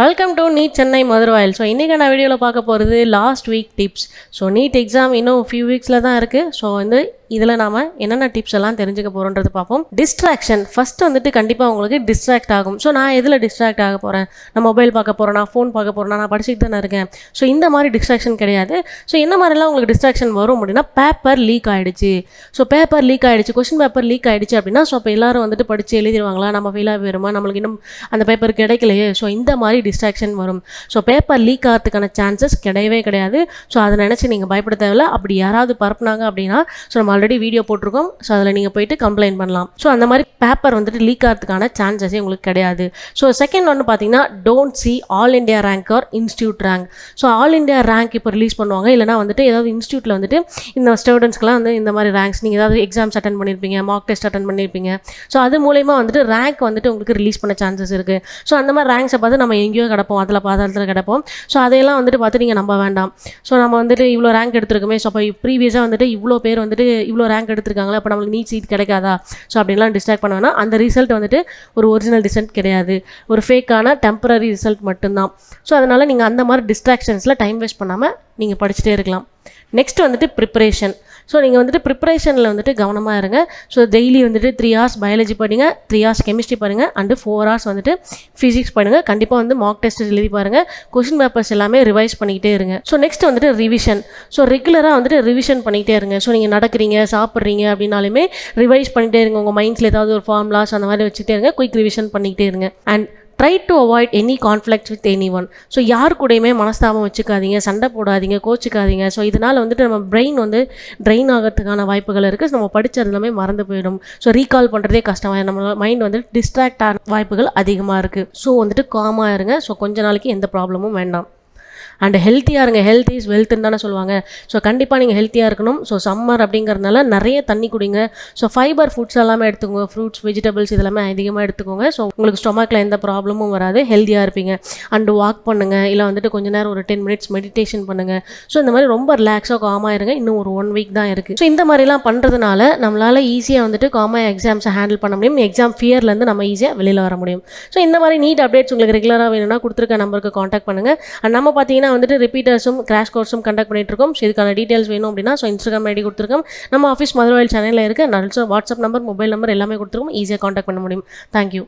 Welcome to NEET Chennai Maduravoyal. So இன்றைக்கான வீடியோவில் பார்க்க போகிறது last week tips. So NEET exam இன்னும் ஃபியூ வீக்ஸில் தான் இருக்குது. ஸோ இதில் நாம் என்னென்ன டிப்ஸ் எல்லாம் தெரிஞ்சுக்க போகிறோன்றது பார்ப்போம். டிஸ்ட்ராக்ஷன் ஃபஸ்ட்டு கண்டிப்பாக உங்களுக்கு டிஸ்ட்ராக்ட் ஆகும். ஸோ நான் எதில் டிஸ்ட்ராக்ட் ஆக போகிறேன்? நான் மொபைல் பார்க்க போகிறேன், நான் ஃபோன் பார்க்க போகிறேன், நான் படிச்சுட்டு தானே இருக்கேன். ஸோ இந்த மாதிரி டிஸ்ட்ராக்ஷன் கிடையாது. ஸோ என்ன மாதிரிலாம் உங்களுக்கு டிஸ்ட்ராக்ஷன் வரும் அப்படின்னா, பேப்பர் லீக் ஆகிடுச்சு. ஸோ பேப்பர் லீக் ஆகிடுச்சு, கொஸ்டின் பேப்பர் லீக் ஆகிடுச்சு அப்படின்னா, ஸோ அப்போ எல்லோரும் படித்து எழுதிடுவாங்களா, நம்ம ஃபெயிலாக வருமா, நம்மளுக்கு இன்னும் அந்த பேப்பர் கிடைக்கலையே. ஸோ இந்த மாதிரி டிஸ்ட்ராக்ஷன் வரும். ஸோ பேப்பர் லீக் ஆகிறதுக்கான சான்சஸ் கிடையவே கிடையாது. ஸோ அதை நினச்சி நீங்கள் பயப்பட தேவையில்லை. அப்படி யாராவது பரப்புனாங்க அப்படின்னா, ஸோ நம்ம ஆல்ரெடி வீடியோ போட்டிருக்கோம். ஸோ அதில் நீங்கள் போயிட்டு கம்ப்ளைண்ட் பண்ணலாம். ஸோ அந்த மாதிரி பேப்பர் லீக் ஆகிறதுக்கான சான்சஸே உங்களுக்கு கிடையாது. ஸோ செகண்ட் ஒன்று பார்த்தீங்கன்னா, don't see all India rank R institute rank. So all India rank இப்போ ரிலீஸ் பண்ணுவாங்க. இல்லைனா ஏதாவது இன்ஸ்டியூட்டில் இந்த ஸ்டூடெண்ட்ஸ்க்குலாம் இந்த மாதிரி ரேங்க்ஸ் நீங்கள் ஏதாவது எக்ஸாம்ஸ் அட்டன் பண்ணியிருப்பீங்க, மார்க் டெஸ்ட் அட்டன் பண்ணியிருப்பீங்க. ஸோ அது மூலயமா ரேங்க் உங்களுக்கு ரிலீஸ் பண்ண சான்சஸ் இருக்குது. ஸோ அந்த மாதிரி ரேங்க்ஸை பார்த்து நம்ம எங்கேயோ கிடப்போம், அதில் பாதாளத்தில் கிடப்போம். ஸோ அதையெல்லாம் பார்த்து நீங்கள் நம்ப வேண்டாம். ஸோ நம்ம இவ்வளோ ரேங்க் எடுத்துருக்குமே, ஸோ அப்போ ப்ரீவியஸாக இவ்வளோ பேர் இவ்வளோ ரேங்க் எடுத்துருக்காங்களா, அப்போ நம்மளுக்கு நீட் சீட் கிடைக்காதா? ஸோ அப்படின்லாம் டிஸ்ட்ராக்ட் பண்ண வேணாம். அந்த ரிசல்ட் ஒரு ஒரிஜினல் ரிசல்ட் கிடையாது, ஒரு ஃபேக்கான டெம்பரரி ரிசல்ட் மட்டும்தான். ஸோ அதனால் நீங்கள் அந்த மாதிரி டிஸ்ட்ராக்ஷன்ஸில் டைம் வேஸ்ட் பண்ணாமல் நீங்கள் படிச்சுட்டே இருக்கலாம். Next preparation. ஸோ நீங்கள் ப்ரிப்பரேஷனில் கவனமாக இருங்க. ஸோ டெய்லி 3 hours பயாலஜி படிங்க, 3 hours கெமிஸ்ட்ரி பாருங்கள், அண்டு 4 hours ஃபிசிக்ஸ் பண்ணுங்கள். கண்டிப்பாக மார்க் டெஸ்ட் எழுதி பாருங்கள். கொஷின் பேப்பர்ஸ் எல்லாமே ரிவைஸ் பண்ணிக்கிட்டே இருங்க. So next revision. ஸோ ரெகுலராக ரிவிஷன் பண்ணிக்கிட்டே இருங்க. ஸோ நீங்கள் நடக்கிறீங்க, சாப்பிட்றீங்க அப்படின்னாலுமே ரிவைஸ் பண்ணிகிட்டே இருங்க. உங்கள் மைண்ட்ஸில் ஏதாவது ஒரு ஃபார்முலாஸ் அந்த மாதிரி வச்சுக்கிட்டே இருங்க. குயிக் ரிவிஷன் பண்ணிக்கிட்டே இருங்க. And try to avoid any conflict with any one. So யார் கூடயுமே மனஸ்தாபம் வச்சுக்காதீங்க, சண்டை போடாதீங்க, கோச்சிக்காதீங்க. ஸோ இதனால் நம்ம பிரெயின் ட்ரெயின் ஆகிறதுக்கான வாய்ப்புகள் இருக்குது. ஸோ நம்ம படித்தது எல்லாமே மறந்து போயிடும். ஸோ ரீகால் பண்ணுறதே கஷ்டமாக, நம்ம மைண்ட் டிஸ்ட்ராக்ட் ஆன வாய்ப்புகள் அதிகமாக இருக்குது. ஸோ காமாக இருங்க. ஸோ கொஞ்ச நாளைக்கு எந்த ப்ராப்ளமும் வேண்டாம். அண்ட் ஹெல்த்தியாக இருங்க. ஹெல்த் இஸ் வெல்த்துன்னு தானே சொல்லுவாங்க. ஸோ கண்டிப்பாக நீங்கள் ஹெல்த்தியாக இருக்கணும். ஸோ சம்மர் அப்படிங்கிறதுனால நிறைய தண்ணி குடிங்க. ஸோ ஃபைபர் ஃபுட்ஸ் எல்லாமே எடுத்துக்கோங்க. ஃப்ரூட்ஸ், வெஜிடபிள்ஸ் இதெல்லாமே அதிகமாக எடுத்துக்கோங்க. ஸோ உங்களுக்கு ஸ்டொமக்கில் எந்த ப்ராப்ளமும் வராது, ஹெல்த்தியாக இருப்பீங்க. அண்டு வாக் பண்ணுங்கள், இல்லை கொஞ்ச நேரம் ஒரு 10 minutes மெடிடேஷன் பண்ணுங்கள். ஸோ இந்த மாதிரி ரொம்ப ரிலாக்ஸாக காமாக இருங்க. இன்னும் ஒரு 1 week தான் இருக்குது. ஸோ இந்த மாதிரிலாம் பண்ணுறதுனால நம்மளால் ஈஸியாக காமாக எக்ஸாம்ஸை ஹேண்டில் பண்ண முடியும். எக்ஸாம் ஃபியர்லேருந்து நம்ம ஈஸியாக வெளியில் வர முடியும். ஸோ இந்த மாதிரி நீட் அப்டேட்ஸ் உங்களுக்கு ரெகுலராக வேணும்னா கொடுத்துருக்க நம்பருக்கு காண்டாக்ட் பண்ணுங்கள். அண்ட் நம்ம பார்த்தீங்கன்னா ரிப்பீட்டர்ஸும் கிராஷ் கோர்ஸும் கண்டக்ட் பண்ணிட்டு இருக்கோம். ஸோ இதுக்கான டீட்டெயில்ஸ் வேணும் அப்படின்னா இன்ஸ்டாகிராம் ஐடி கொடுத்துருக்கோம். நம்ம ஆஃபீஸ் மதுரவாயில் சேனலில் இருக்க வாட்ஸ்அப் நம்பர், மொபைல் நம்பர் எல்லாமே கொடுத்துருக்கோம். ஈஸியாக காண்டாக்ட் பண்ண முடியும். தேங்க்யூ.